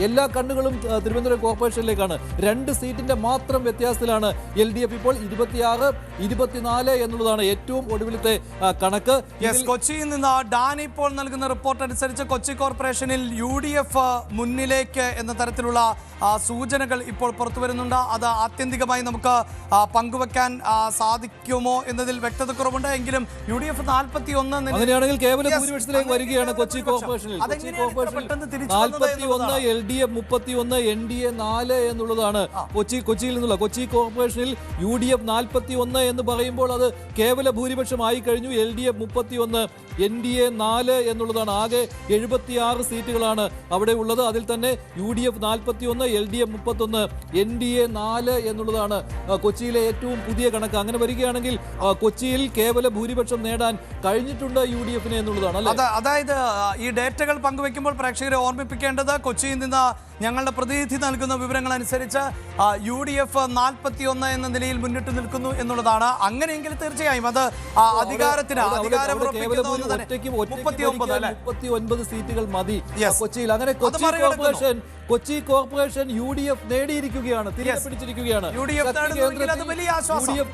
എല്ലാ കണ്ണുകളും തിരുവനന്തപുരം കോർപ്പറേഷനിലേക്കാണ്. 2 സീറ്റിന്റെ മാത്രം വ്യത്യാസത്തിലാണ് LDF ഇപ്പോൾ 26-24 എന്നുള്ളതാണ് ഏറ്റവും ഒടുവിലത്തെ കണക്ക്. കൊച്ചിയിൽ നിന്ന് ഡാനി ഇപ്പോൾ നൽകുന്ന റിപ്പോർട്ട് അനുസരിച്ച് കൊച്ചി കോർപ്പറേഷനിൽ UDF മുന്നിലേക്ക് എന്ന തരത്തിലുള്ള സൂചനകൾ ഇപ്പോൾ പുറത്തു വരുന്നുണ്ട്. അത് ആത്യന്തികമായി നമുക്ക് പങ്കുവെക്കാൻ സാധിക്കുമോ എന്നതിൽ വ്യക്തത കുറവുണ്ട്. എങ്കിലും UDF 41 അങ്ങനെയാണെങ്കിൽ കേവല ഭൂരിപക്ഷത്തിലേക്ക് വരികയാണ് കൊച്ചി കോർപ്പറേഷനിൽ. 41, LDF 31, NDA 4 എന്നുള്ളതാണ് കൊച്ചിയിൽ നിന്നുള്ള. കൊച്ചി കോർപ്പറേഷനിൽ UDF 41 എന്ന് പറയുമ്പോൾ അത് കേവല ഭൂരിപക്ഷമായി കഴിഞ്ഞു. LDF 31, NDA 4 എന്നുള്ളതാണ്. ആകെ 76 സീറ്റുകളാണ് അവിടെ ഉള്ളത്. അതിൽ തന്നെ UDF 41, LDF 31, NDA 4 എന്നുള്ളതാണ് കൊച്ചിയിലെ ഏറ്റവും പുതിയ കണക്ക്. അങ്ങനെ വരികയാണെങ്കിൽ കൊച്ചിയിൽ കേവല ഭൂരിപക്ഷം നേടാൻ കഴിഞ്ഞിട്ടുണ്ട് UDF-ന് എന്നുള്ളതാണ് അല്ലേ? അതായത് ഈ ഡേറ്റകൾ പങ്കുവെക്കുമ്പോൾ പ്രേക്ഷകരെ ഓർമ്മിപ്പിക്കേണ്ടത് കൊച്ചിയിൽ നിന്ന് ഞങ്ങളുടെ പ്രതിനിധി നൽകുന്ന വിവരങ്ങൾ അനുസരിച്ച് UDF 41 എന്ന നിലയിൽ മുന്നിട്ട് നിൽക്കുന്നു എന്നുള്ളതാണ്. അങ്ങനെയെങ്കിൽ തീർച്ചയായും അത് അധികാരത്തിന് 39 സീറ്റുകൾ മതി കൊച്ചിയിൽ. അങ്ങനെ കൊച്ചി കോർപ്പറേഷൻ UDF നേടിയിരിക്കുകയാണ്, തിരികെ പിടിച്ചിരിക്കുകയാണ്. UDF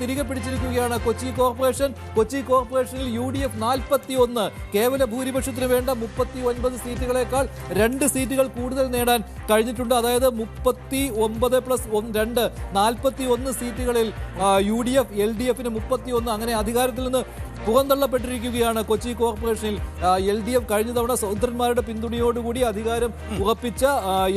തിരികെ പിടിച്ചിരിക്കുകയാണ് കൊച്ചി കോർപ്പറേഷൻ. കൊച്ചി കോർപ്പറേഷനിൽ UDF 41 കേവല ഭൂരിപക്ഷത്തിന് വേണ്ട 39 സീറ്റുകളേക്കാൾ 2 സീറ്റുകൾ കൂടുതൽ നേടാൻ കഴിഞ്ഞിട്ടുണ്ട്. അതായത് 39+2 41 സീറ്റുകളിൽ UDF, LDF-ന് 31. അങ്ങനെ അധികാരത്തിൽ നിന്ന് പുറന്തള്ളപ്പെട്ടിരിക്കുകയാണ് കൊച്ചി കോർപ്പറേഷനിൽ. LDF കഴിഞ്ഞ തവണ സ്വതന്ത്രന്മാരുടെ പിന്തുണയോടുകൂടി അധികാരം ഉറപ്പിച്ച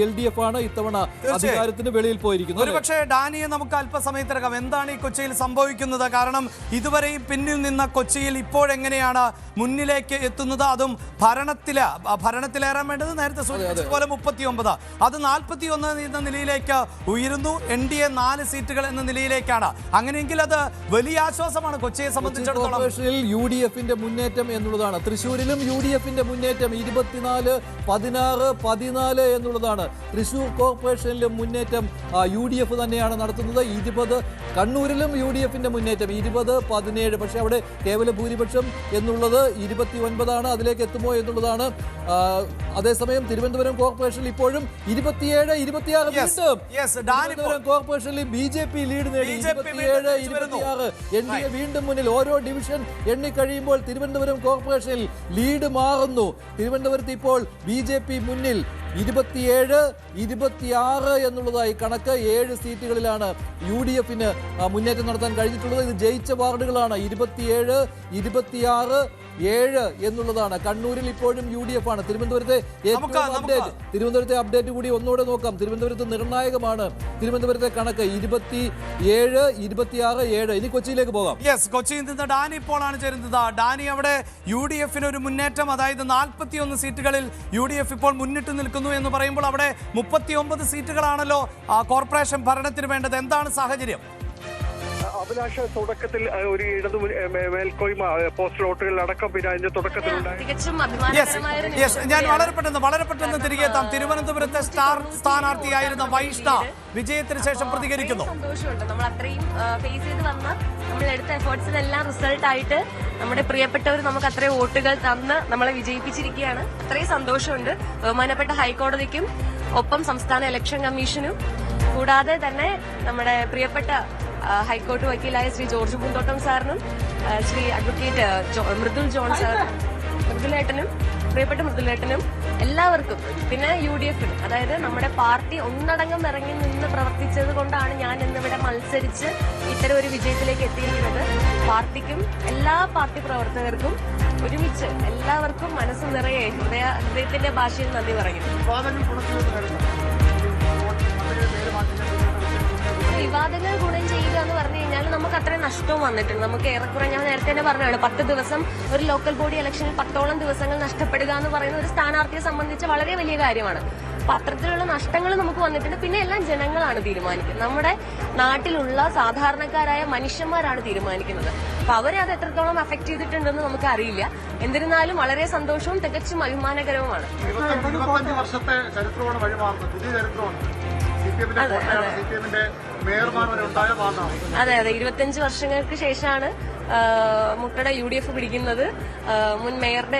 LDF ആണ് ഇത്തവണ അധികാരത്തിന് വെളിയിൽ പോയിരിക്കുന്നത്. ഒരുപക്ഷെ ഡാനിയെ നമുക്ക് അല്പസമയത്തിനകം എന്താണ് ഈ കൊച്ചിയിൽ സംഭവിക്കുന്നത്? കാരണം ഇതുവരെയും പിന്നിൽ നിന്ന കൊച്ചിയിൽ ഇപ്പോഴെങ്ങനെയാണ് മുന്നിലേക്ക് എത്തുന്നത്? അതും ഭരണത്തിലേറാൻ വേണ്ടത് നേരത്തെ സൂചിപ്പിച്ച പോലെ 39, അത് 41 എന്ന നിലയിലേക്ക് ഉയരുന്നു. NDA 4 സീറ്റുകൾ എന്ന നിലയിലേക്കാണ്. അങ്ങനെയെങ്കിൽ അത് വലിയ ആശ്വാസമാണ് കൊച്ചിയെ സംബന്ധിച്ചിടത്തോളം. UDF-ന്റെ മുന്നേറ്റം എന്നുള്ളതാണ്. തൃശ്ശൂരിലും UDF-ന്റെ മുന്നേറ്റം 24, 16, 14 എന്നുള്ളതാണ്. തൃശ്ശൂർ കോർപ്പറേഷനിലും മുന്നേറ്റം UDF തന്നെയാണ് നടത്തുന്നത്. 20 കണ്ണൂരിലും UDF-ന്റെ മുന്നേറ്റം 20, 17. പക്ഷേ അവിടെ കേവല ഭൂരിപക്ഷം എന്നുള്ളത് 29 അതിലേക്ക് എത്തുമോ എന്നുള്ളതാണ്. അതേസമയം തിരുവനന്തപുരം കോർപ്പറേഷനിൽ ഇപ്പോഴും 27, 26 തിരുവനന്തപുരം കോർപ്പറേഷനിൽ BJP ലീഡ് നേടി. 27, 26 NDA വീണ്ടും മുന്നിൽ. ഓരോ ഡിവിഷൻ എണ്ണിക്കഴിയുമ്പോൾ തിരുവനന്തപുരം കോർപ്പറേഷനിൽ ലീഡ് മാറുന്നു. തിരുവനന്തപുരത്ത് ഇപ്പോൾ BJP മുന്നിൽ 27, 26 എന്നുള്ളതായി കണക്ക്. 7 സീറ്റുകളിലാണ് UDF-ന് മുന്നേറ്റം നടത്താൻ കഴിഞ്ഞിട്ടുള്ളത്. ഇത് ജയിച്ച വാർഡുകളാണ്. 27, 26, 7 എന്നുള്ളതാണ്. കണ്ണൂരിൽ ഇപ്പോഴും UDF ആണ്. തിരുവനന്തപുരത്തെ അപ്ഡേറ്റ് കൂടി ഒന്നുകൂടെ നോക്കാം. തിരുവനന്തപുരത്ത് നിർണായകമാണ് തിരുവനന്തപുരത്തെ കണക്ക്. 27, 26, 7. ഇനി കൊച്ചിയിലേക്ക് പോകാം. കൊച്ചിയിൽ നിന്ന് ഡാനി ഇപ്പോഴാണ് ചേരുന്നത്. ഡാനി, അവിടെ UDF-ന് ഒരു മുന്നേറ്റം, അതായത് 41 സീറ്റുകളിൽ UDF ഇപ്പോൾ മുന്നിട്ട് നിൽക്കുന്നു എന്ന് പറയുമ്പോൾ അവിടെ 39 സീറ്റുകളാണല്ലോ കോർപ്പറേഷൻ ഭരണത്തിന് വേണ്ടത്. എന്താണ് സാഹചര്യം? അഭിലാഷ, തുടക്കത്തിൽ ഒരു ഇടതു മേൽക്കോയ്മ പോസ്റ്റൽ വോട്ടുകളിൽ അടക്കം പിന്നെ അതിന്റെ തുടക്കത്തിലുണ്ടായി. ഞാൻ വളരെ പെട്ടെന്ന് തിരികെ എത്താം. തിരുവനന്തപുരത്തെ സ്റ്റാർ സ്ഥാനാർത്ഥിയായിരുന്ന വൈഷ്ണ വിജയത്തിന് ശേഷം പ്രതികരിക്കുന്നു. സന്തോഷമുണ്ട്. നമ്മൾ അത്രയും ഫേസ് ചെയ്ത് വന്ന നമ്മൾ എടുത്ത എഫേർട്സിനെല്ലാം റിസൾട്ട് ആയിട്ട് നമ്മുടെ പ്രിയപ്പെട്ടവർ നമുക്ക് അത്രയും വോട്ടുകൾ തന്ന് നമ്മളെ വിജയിപ്പിച്ചിരിക്കുകയാണ്. അത്രയും സന്തോഷമുണ്ട്. ബഹുമാനപ്പെട്ട ഹൈക്കോടതിക്കും ഒപ്പം സംസ്ഥാന ഇലക്ഷൻ കമ്മീഷനും കൂടാതെ തന്നെ നമ്മുടെ പ്രിയപ്പെട്ട ഹൈക്കോടതി വക്കീലായ ശ്രീ ജോർജ് പൂന്തോട്ടം സാറിനും ശ്രീ അഡ്വക്കേറ്റ് പ്രിയപ്പെട്ട മൃദുലേട്ടനും എല്ലാവർക്കും, പിന്നെ UDF-നും, അതായത് നമ്മുടെ പാർട്ടി ഒന്നടങ്കം ഇറങ്ങി നിന്ന് പ്രവർത്തിച്ചത് കൊണ്ടാണ് ഞാൻ ഇന്നിവിടെ മത്സരിച്ച് ഇത്തരം ഒരു വിജയത്തിലേക്ക് എത്തിയിരിക്കുന്നത്. പാർട്ടിക്കും എല്ലാ പാർട്ടി പ്രവർത്തകർക്കും ഒരുമിച്ച് എല്ലാവർക്കും മനസ്സ് നിറയെ ഹൃദയത്തിന്റെ ഭാഷയിൽ നന്ദി പറയുന്നു. വിവാദങ്ങൾ ഗുണം ചെയ്യുക എന്ന് പറഞ്ഞു കഴിഞ്ഞാൽ നമുക്ക് അത്രയും നഷ്ടവും വന്നിട്ടുണ്ട്. നമുക്ക് ഏറെക്കുറെ ഞാൻ നേരത്തെ തന്നെ പറഞ്ഞതാണ്, 10 ദിവസം ഒരു ലോക്കൽ ബോഡി ഇലക്ഷനിൽ 10ഓളം ദിവസങ്ങൾ നഷ്ടപ്പെടുക എന്ന് പറയുന്ന ഒരു സ്ഥാനാർത്ഥിയെ സംബന്ധിച്ച് വളരെ വലിയ കാര്യമാണ്. പത്രത്തിലുള്ള നഷ്ടങ്ങൾ നമുക്ക് വന്നിട്ടുണ്ട്. പിന്നെ എല്ലാം ജനങ്ങളാണ് തീരുമാനിക്കുന്നത്. നമ്മുടെ നാട്ടിലുള്ള സാധാരണക്കാരായ മനുഷ്യന്മാരാണ് തീരുമാനിക്കുന്നത്. അപ്പൊ അവരെ അത് എത്രത്തോളം അഫക്ട് ചെയ്തിട്ടുണ്ടെന്ന് നമുക്ക് അറിയില്ല. എന്നിരുന്നാലും വളരെ സന്തോഷവും തികച്ചും അഭിമാനകരവുമാണ്. അതെ 25 വർഷങ്ങൾക്ക് ശേഷമാണ് മുട്ടയുടെ UDF പിടിക്കുന്നത്. മുൻ മേയറുടെ